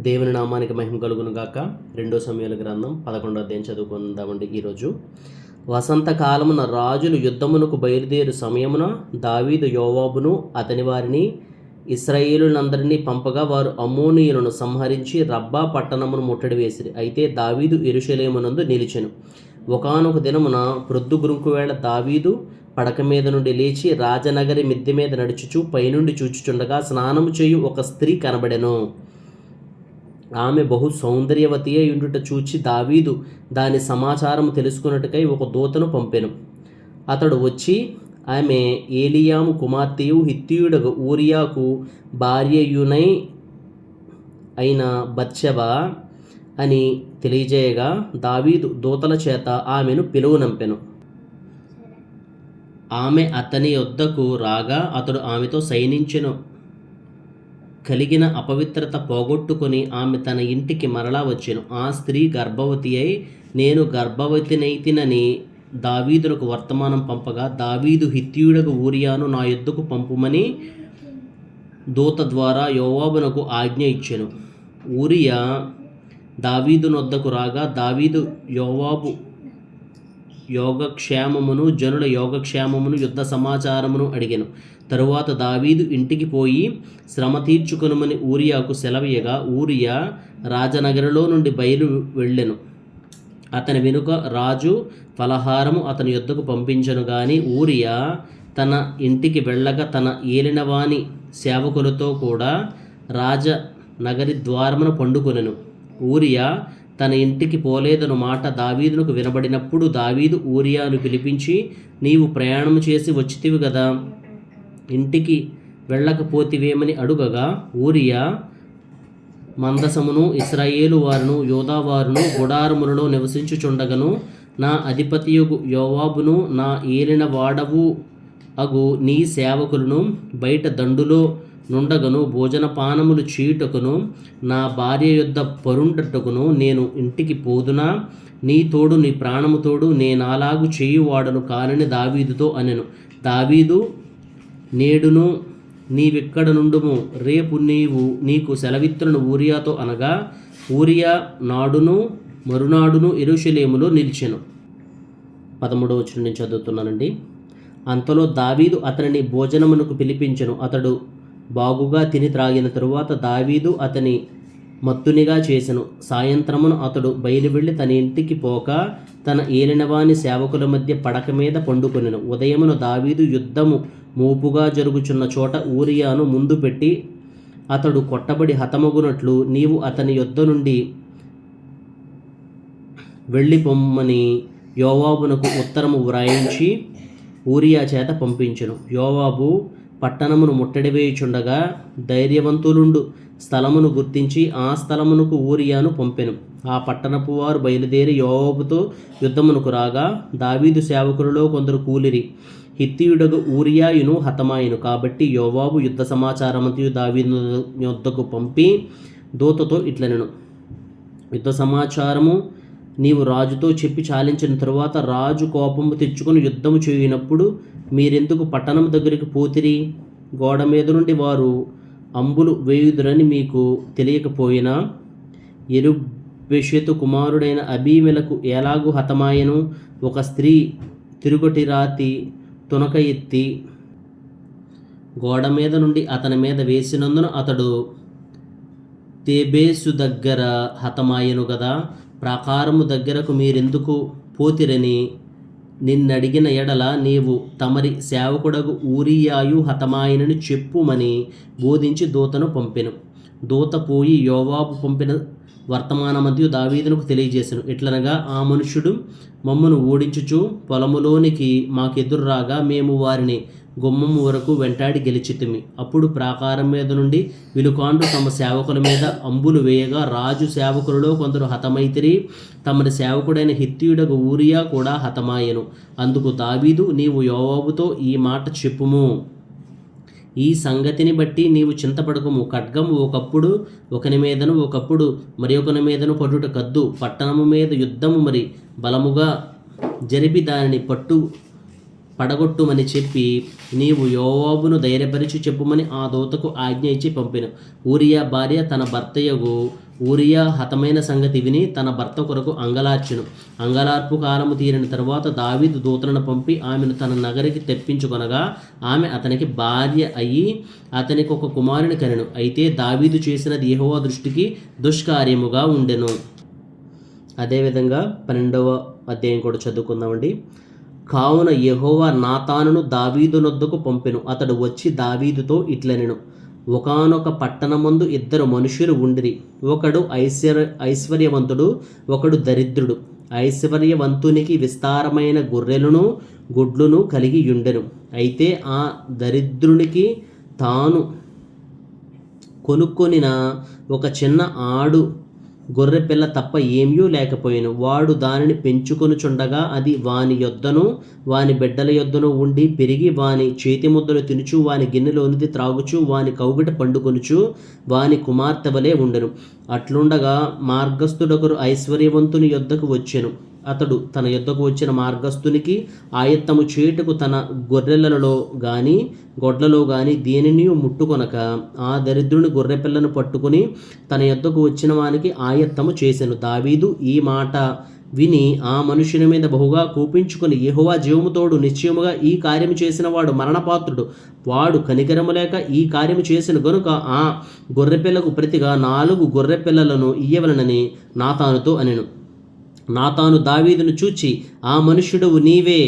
దేవుని నామానికి మహిమ కలుగును గాక. 2 సమూయేలు గ్రంథం 11వ అధ్యాయం చదువుకుందామండి. ఈరోజు వసంతకాలమున రాజులు యుద్ధమునకు బయలుదేరు సమయమున దావీదు యోవాబును అతని వారిని ఇశ్రాయేలునందరినీ పంపగా వారు అమ్మోనీయులను సంహరించి రబ్బా పట్టణమును ముట్టడి వేసిరి. అయితే దావీదు యెరూషలేమునందు నిలిచెను. ఒకానొక దినమున ప్రొద్దుగురుంకు వేళ దావీదు పడక మీద నుండి లేచి రాజనగరి మిద్దె మీద నడుచుచు పైనుండి చూచుచుండగా స్నానము చేయు ఒక స్త్రీ కనబడెను. ఆమె బహు సౌందర్యవతి అయి ఉండుట చూచి దావీదు దాని సమాచారం తెలుసుకున్నట్టుకై ఒక దూతను పంపెను. అతడు వచ్చి ఆమె ఏలియాము కుమార్తెయు హిత్తీయుడగు ఊరియాకు భార్యయునై అయిన బత్షెబ అని తెలియజేయగా దావీదు దూతల చేత ఆమెను పిలువనంపెను. ఆమె అతని యొద్దకు రాగా అతడు ఆమెతో శయనించెను. కలిగిన అపవిత్రత పోగొట్టుకొని ఆమె తన ఇంటికి మరలా వచ్చెను. ఆ స్త్రీ గర్భవతి అయి నేను గర్భవతినైతినని దావీదునకు వర్తమానం పంపగా దావీదు హిత్తీయుడకు ఊరియాను నా యొద్దకు పంపుమని దూత ద్వారా యోవాబునకు ఆజ్ఞ ఇచ్చెను. ఊరియా దావీదునొద్దకు రాగా దావీదు యోవాబు యోగక్షేమమును జనుల యోగక్షేమమును యుద్ధ సమాచారమును అడిగెను. తరువాత దావీదు ఇంటికి పోయి శ్రమ తీర్చుకొనుమని ఊరియాకు సెలవీయగా ఊరియా రాజనగరిలో నుండి బయలు వెళ్ళెను. అతని వెనుక రాజు ఫలహారము అతని యొద్దకు పంపించెను గాని ఊరియా తన ఇంటికి వెళ్ళగా తన ఏలినవాని సేవకులతో కూడా రాజనగరి ద్వారమున పండుకొనెను. ఊరియా తన ఇంటికి పోలేదను మాట దావీదునకు వినబడినప్పుడు దావీదు ఊరియాను పిలిపించి నీవు ప్రయాణము చేసి వచ్చితివి కదా, ఇంటికి వెళ్ళకపోతివేమని అడుగగా ఊరియా మందసమును ఇశ్రాయేలు వారును యోధా వారును గుడారములలో నివసించుచుండగను నా అధిపతియగు యోవాబును నా ఏలిన వాడవు అగు నీ సేవకులను బయట దండులో నుండగను భోజనపానములు చేయుటకును నా భార్య యొద్ద పరుండటకును నేను ఇంటికి పోదునా, నీ తోడు నీ ప్రాణము తోడు నేనాలాగు చేయువాడను కానని దావీదుతో అనెను. దావీదు నేడును నీవిక్కడ నుండుము, రేపు నీకు సెలవిత్తులను ఊరియాతో అనగా ఊరియా నాడును మరునాడును యెరూషలేములో నిలిచెను. 13వ వచనం నుంచి చదువుతున్నానండి. అంతలో దావీదు అతనిని భోజనమునకు పిలిపించెను. అతడు బాగుగా తిని త్రాగిన తరువాత దావీదు అతని మత్తునిగా చేసెను. సాయంత్రమును అతడు బయలు వెళ్ళి తన ఇంటికి పోక తన ఏలినవాని సేవకుల మధ్య పడక మీద పండుకొనెను. ఉదయమున దావీదు యుద్ధము మోపుగా జరుగుచున్న చోట ఊరియాను ముందు పెట్టి అతడు కొట్టబడి హతమగునట్లు నీవు అతని యొద్ద నుండి వెళ్ళి పొమ్మని యోవాబునకు ఉత్తరము వ్రాయించి ఊరియా చేత పంపించెను. యోవాబు పట్టణమును ముట్టడివేయుచుండగా ధైర్యవంతులుండు స్థలమును గుర్తించి ఆ స్థలమునకు ఊరియాను పంపెను. ఆ పట్టణపు వారు బయలుదేరి యోవాబుతో యుద్ధమునకు రాగా దావీదు సేవకులలో కొందరు కూలిరి. హిత్తీయుడగు ఊరియాయును హతమాయెను. కాబట్టి యోవాబు యుద్ధ సమాచారమంతయు దావీదు యొద్దకు పంపి దూతతో ఇట్లనెను, యుద్ధ సమాచారము నీవు రాజుతో చెప్పి చాలించిన తరువాత రాజు కోపము తెచ్చుకొని యుద్ధము చేయనప్పుడు మీరెందుకు పట్టణం దగ్గరికి పోతిరి? గోడ మీద నుండి వారు అంబులు వేయుదురని మీకు తెలియకపోయినా యెరుబ్బెషెతు కుమారుడైన అబీమెలకు ఎలాగూ హతమాయెను. ఒక స్త్రీ తిరుగటి రాతి తునక ఎత్తి గోడ మీద నుండి అతని మీద వేసినందున అతడు తేబేసు దగ్గర హతమాయెను గదా. ప్రాకారము దగ్గరకు మీరెందుకు పోతిరని నిన్నడిగిన ఎడల నీవు తమరి సేవకుడగు ఊరియాయు హతమాయనని చెప్పుమని బోధించి దూతను పంపెను. దూత పోయి యోవాబు పంపిన వర్తమానమంతయు దావీదునకు తెలియజేసెను. ఇట్లనగా ఆ మనుష్యుడు మమ్మను ఓడించుచు పొలములోనికి మాకెదురు రాగా మేము వారిని గుమ్మము వరకు వెంటాడి గెలిచితిమి. అప్పుడు ప్రాకారం మీద నుండి విలుకాండ్రు తమ సేవకుల మీద అంబులు వేయగా రాజు సేవకులలో కొందరు హతమైతిరి. తమరి సేవకుడైన హిత్తీయుడగు ఊరియా కూడా హతమాయెను. అందుకు దావీదు నీవు యోవాబుతో ఈ మాట చెప్పుము, ఈ సంగతిని బట్టి నీవు చింతపడకము. ఖడ్గము ఒకప్పుడు ఒకని మీదను ఒకప్పుడు మరి ఒకని మీదను పడుట కద్దు. పట్టణము మీద యుద్ధము మరి బలముగా జరిపి దానిని పడగొట్టుమని చెప్పి నీవు యోవాబును ధైర్యపరిచి చెప్పుమని ఆ దూతకు ఆజ్ఞ ఇచ్చి పంపెను. ఊరియా భార్య తన భర్తయగు ఊరియా హతమైన సంగతి విని తన భర్త కొరకు అంగలార్చెను. అంగలార్పు కాలము తీరిన తరువాత దావీదు దూతలను పంపి ఆమెను తన నగరికి తెప్పించుకొనగా ఆమె అతనికి భార్య అయి అతనికి ఒక కుమారుని కనెను. అయితే దావీదు చేసినది యెహోవా దృష్టికి దుష్కార్యముగా ఉండెను. అదేవిధంగా 12వ అధ్యాయం కూడా చదువుకుందామండి. కావున యెహోవా నాతానును దావీదు నొద్దకు పంపెను. అతడు వచ్చి దావీదుతో ఇట్లనెను, ఒకానొక పట్టణమందు ఇద్దరు మనుషులు ఉండిరి. ఒకడు ఐశ్వర్యవంతుడు, ఒకడు దరిద్రుడు. ఐశ్వర్యవంతునికి విస్తారమైన గొర్రెలను గుడ్లను కలిగి ఉండెను. అయితే ఆ దరిద్రునికి తాను కొనుక్కొనిన ఒక చిన్న ఆడు గొర్రెపిల్ల తప్ప ఏమీ లేకపోయాను. వాడు దానిని పెంచుకొనుచుండగా అది వాని యొద్దను వాని బిడ్డల యొద్దను ఉండి పెరిగి వాని చేతి ముద్దలు తినుచు వాని గిన్నెలోనిది త్రాగుచు వాని కౌగిట పండుకొనుచు వాని కుమార్తె వలె ఉండెను. అట్లుండగా మార్గస్థుడొకరు ఐశ్వర్యవంతుని యొద్దకు వచ్చెను. అతడు తన యొద్దకు వచ్చిన మార్గస్థునికి ఆయత్తము చేయుటకు తన గొర్రెలలో గాని గొడ్లలో గాని దేనిని ముట్టుకొనక ఆ దరిద్రుని గొర్రెపిల్లను పట్టుకుని తన యొద్దకు వచ్చిన వానికి ఆయత్తము చేసెను. దావీదు ఈ మాట విని ఆ మనుషుని మీద బహుగా కోపించుకొని, యెహోవా జీవముతోడు నిశ్చయముగా ఈ కార్యము చేసిన వాడు మరణపాత్రుడు. వాడు కనికరము లేక ఈ కార్యము చేసిన గనుక ఆ గొర్రెపిల్లకు ప్రతిగా 4 గొర్రెపిల్లలను ఇయ్యవలనని నాతానుతో అనెను. నాతాను దావీదును చూచి, ఆ మనుష్యుడవు నీవే,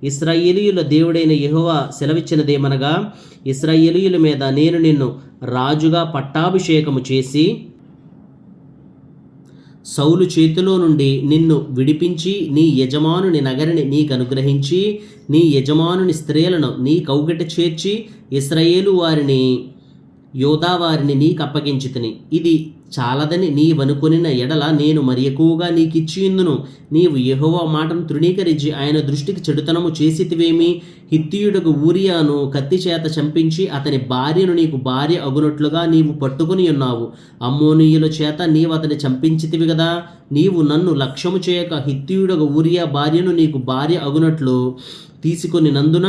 ఇశ్రాయేలీయుల దేవుడైన యెహోవా సెలవిచ్చినదేమనగా, ఇశ్రాయేలీయుల మీద నేను నిన్ను రాజుగా పట్టాభిషేకము చేసి సౌలు చేతిలో నుండి నిన్ను విడిపించి నీ యజమానుని నగరిని నీకు అనుగ్రహించి నీ యజమానుని స్త్రీలను నీ కౌగిట చేర్చి ఇశ్రాయేలు వారిని యోధా వారిని నీకు అప్పగించితిని. ఇది చాలదని నీవనుకొనిన ఎడల నేను మరి ఎక్కువగా నీకిచ్చియుందును. నీవు యెహోవా మాటను తృణీకరించి ఆయన దృష్టికి చెడుతనము చేసితివేమి? హిత్తీయుడకు ఊరియాను కత్తి చేత చంపించి అతని భార్యను నీకు భార్య అగునట్లుగా నీవు పట్టుకుని ఉన్నావు. అమ్మోనీయుల చేత నీవు అతని చంపించితివి కదా. నీవు నన్ను లక్ష్యము చేయక హిత్తీయుడకు ఊరియా భార్యను నీకు భార్య అగునట్లు తీసుకొని నందున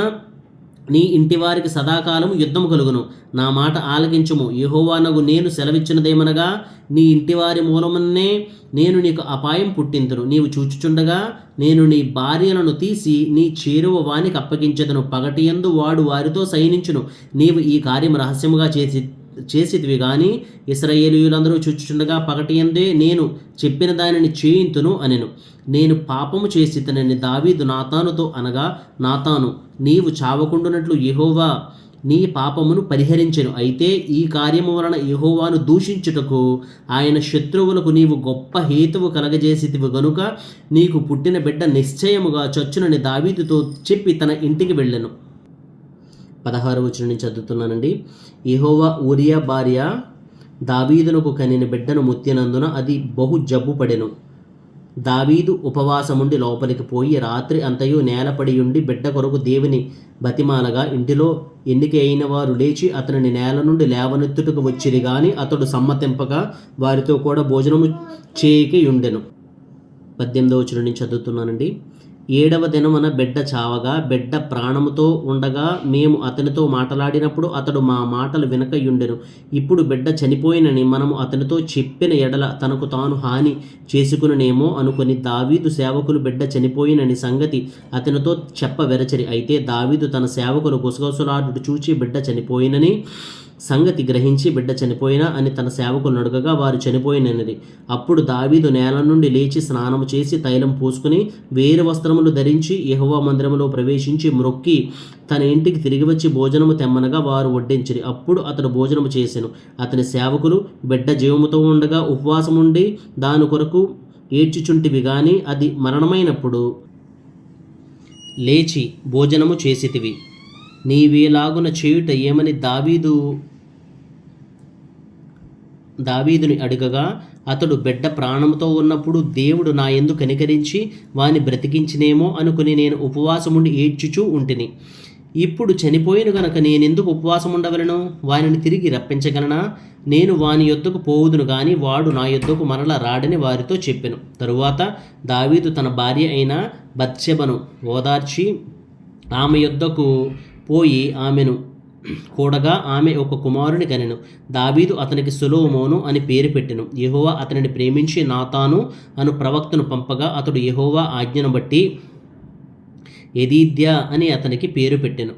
నీ ఇంటివారికి సదాకాలము యుద్ధము కలుగును. నా మాట ఆలకించుము. యెహోవానగు నేను సెలవిచ్చినదేమనగా, నీ ఇంటివారి మూలమునే నేను నీకు అపాయం పుట్టింతును. నీవు చూచుచుండగా నేను నీ భార్యలను తీసి నీ చేరువ వానికి అప్పగించెదను. పగటియందు వాడు వారితో సైనించును. నీవు ఈ కార్యం రహస్యముగా చేసితివి గాని ఇశ్రాయేలీయులందరూ చూచుచుండగా పగటియందే నేను చెప్పిన దానిని చేయింతును అనెను. నేను పాపము చేసితనని దావీదు నాతానుతో అనగా, నాతాను నీవు చావకుండునట్లు యెహోవా నీ పాపమును పరిహరించెను. అయితే ఈ కార్యము వలన యెహోవాను దూషించుటకు ఆయన శత్రువులకు నీవు గొప్ప హేతువు కలగజేసితివి గనుక నీకు పుట్టిన బిడ్డ నిశ్చయముగా చచ్చునని దావీదుతో చెప్పి తన ఇంటికి వెళ్ళెను. 16వ వచనం నుంచి చదువుతున్నానండి. యెహోవా ఊరియా భార్య దావీదునకు కనిన బిడ్డను ముత్తినందున అది బహు జబ్బు పడెను. దావీదు ఉపవాసముండి లోపలికి పోయి రాత్రి అంతయు నేలపడియుండి బిడ్డ కొరకు దేవుని బతిమాలగా ఇంటిలో ఎన్నిక అయిన వారు లేచి అతనిని నేల నుండి లేవనెత్తుటకు వచ్చిరి గాని అతడు సమ్మతింపగా వారితో కూడా భోజనము చేయకి ఉండెను. 18వ వచనం నుంచి చదువుతున్నానండి. 7వ దినమున బిడ్డ చావగా బిడ్డ ప్రాణముతో ఉండగా మేము అతనితో మాట్లాడినప్పుడు అతడు మా మాటలు వినకయుండెను. ఇప్పుడు బిడ్డ చనిపోయినని మనము అతనితో చెప్పిన ఎడల తనకు తాను హాని చేసుకునేమో అనుకుని దావీదు సేవకులు బిడ్డ చనిపోయినని సంగతి అతనితో చెప్పవెరచరి. అయితే దావీదు తన సేవకులు గుసగుసలాడుట చూచి బిడ్డ చనిపోయినని సంగతి గ్రహించి బిడ్డ చనిపోయినా అని తన సేవకులను అడగగా వారు చనిపోయినది. అప్పుడు దావీదు నేల నుండి లేచి స్నానము చేసి తైలం పూసుకుని వేరు వస్త్రములు ధరించి యెహోవా మందిరములో ప్రవేశించి మ్రొక్కి తన ఇంటికి తిరిగి వచ్చి భోజనము తెమ్మనగా వారు వడ్డించిరి. అప్పుడు అతడు భోజనము చేసెను. అతని సేవకులు బిడ్డ జీవముతో ఉండగా ఉపవాసముండి దాని కొరకు ఏడ్చుచుంటివి గాని అది మరణమైనప్పుడు లేచి భోజనము చేసితివి. నీవేలాగున చేయుట ఏమని దావీదుని అడగగా అతడు బిడ్డ ప్రాణంతో ఉన్నప్పుడు దేవుడు నా యందు కనికరించి వాని బ్రతికించినేమో అనుకుని నేను ఉపవాసముండి ఏడ్చుచూ ఉంటిని. ఇప్పుడు చనిపోయిన గనక నేనెందుకు ఉపవాసం ఉండవలను? వానిని తిరిగి రప్పించగలనా? నేను వాని యొద్దకు పోవుదును గాని వాడు నా యొద్దకు మరల రాడని వారితో చెప్పెను. తరువాత దావీదు తన భార్య అయిన బత్షెబను ఓదార్చి ఆమె యొద్దకు పోయి ఆమెను కూడగా ఆమె ఒక కుమారుని కనెను. దావీదు అతనికి సొలొమోను అని పేరు పెట్టెను. యెహోవా అతనిని ప్రేమించి నాతాను అను ప్రవక్తను పంపగా అతడు యెహోవా ఆజ్ఞను బట్టి యెదీద్యా అని అతనికి పేరు పెట్టెను.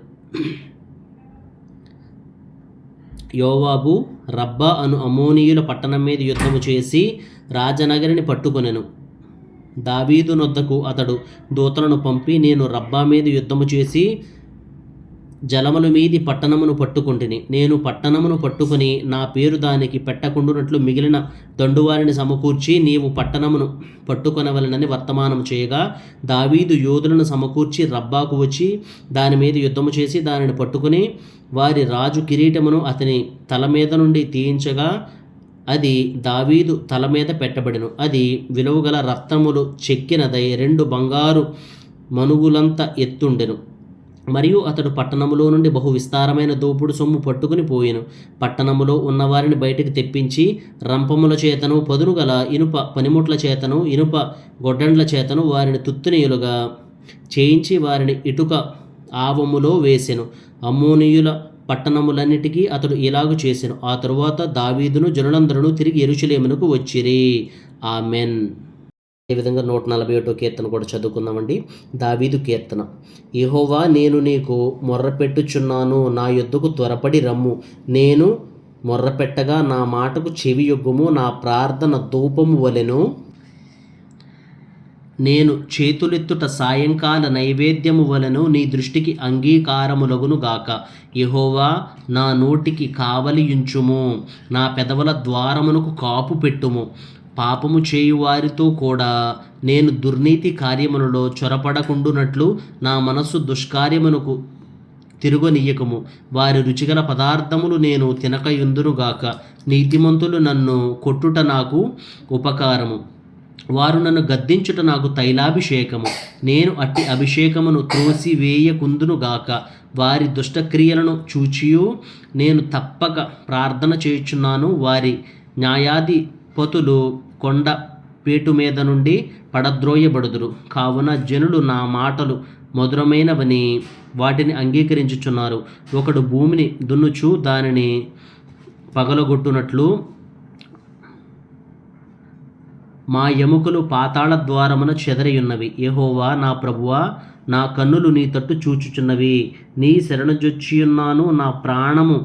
యోవాబు రబ్బా అను అమ్మోనీయుల పట్టణం మీద యుద్ధము చేసి రాజనగరిని పట్టుకొనెను. దావీదు నొద్దకు అతడు దూతలను పంపి, నేను రబ్బా మీద యుద్ధము చేసి జలముల మీది పట్టణమును పట్టుకొంటిని. నేను పట్టణమును పట్టుకుని నా పేరు దానికి పెట్టకుండునట్లు మిగిలిన దండువారిని సమకూర్చి నీవు పట్టణమును పట్టుకొనవలెనని వర్తమానం చేయగా, దావీదు యోధులను సమకూర్చి రబ్బాకు వచ్చి దాని మీద యుద్ధము చేసి దానిని పట్టుకుని వారి రాజు కిరీటమును అతని తల మీద నుండి తీయించగా అది దావీదు తల మీద పెట్టబడెను. అది విలువగల రత్నములు చెక్కినదై 2 బంగారు మనుగులంత ఎత్తుండెను. మరియు అతడు పట్టణములో నుండి బహు విస్తారమైన దోపుడు సొమ్ము పట్టుకుని పోయెను. పట్టణములో ఉన్నవారిని బయటికి తెప్పించి రంపముల చేతను పదునుగల ఇనుప పనిముట్ల చేతను ఇనుప గొడ్డండ్ల చేతను వారిని తుత్తునీయులుగా చేయించి వారిని ఇటుక ఆవములో వేసెను. అమ్మోనీయుల పట్టణములన్నిటికీ అతడు ఇలాగు చేసెను. ఆ తరువాత దావీదును జనులందరూ తిరిగి యెరూషలేమునకు వచ్చిరి. ఆమెన్. అదేవిధంగా 141 కీర్తన కూడా చదువుకుందామండి. దావీదు కీర్తన. యెహోవా, నేను నీకు మొర్రపెట్టుచున్నాను, నా యొద్దకు త్వరపడి రమ్ము. నేను మొర్రపెట్టగా నా మాటకు చెవియొగ్గుము. నా ప్రార్థన ధూపము వలెను. నేను చేతులెత్తుట సాయంకాల నైవేద్యము వలెను నీ దృష్టికి అంగీకారములగును గాక. యెహోవా, నా నోటికి కావలియుంచుము, నా పెదవుల ద్వారమునకు కాపు పెట్టుము. పాపము చేయువారితో కూడా నేను దుర్నీతి కార్యములలో చొరపడకుండునట్లు నా మనస్సు దుష్కార్యమునకు తిరుగనీయకము. వారి రుచిగల పదార్థములు నేను తినకయుందునుగాక. నీతిమంతులు నన్ను కొట్టుట నాకు ఉపకారము, వారు నన్ను గద్దించుట నాకు తైలాభిషేకము. నేను అట్టి అభిషేకమును త్రోసివేయకుందునుగాక. వారి దుష్టక్రియలను చూచియు నేను తప్పక ప్రార్థన చేయుచున్నాను. వారి న్యాయాధిపతులు కొండ పేటు మీద నుండి పడద్రోయబడుదురు. కావున జనులు నా మాటలు మధురమైనవని వాటిని అంగీకరించుచున్నారు. ఒకడు భూమిని దున్నుచు దానిని పగలగొట్టునట్లు మా ఎముకలు పాతాళ ద్వారమున చెదరియున్నవి. యెహోవా నా ప్రభువా, నా కన్నులు నీ తట్టు చూచుచున్నవి. నీ శరణుజొచ్చియున్నాను. నా ప్రాణము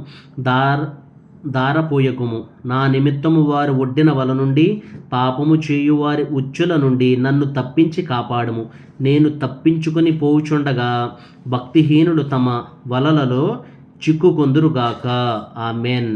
దారపోయకుము. నా నిమిత్తము వారు ఒడ్డిన వల నుండి పాపము చేయువారి ఉచ్చుల నుండి నన్ను తప్పించి కాపాడుము. నేను తప్పించుకొని పోవుచుండగా భక్తిహీనులు తమ వలలలో చిక్కుకొందురుగాక. ఆమెన్.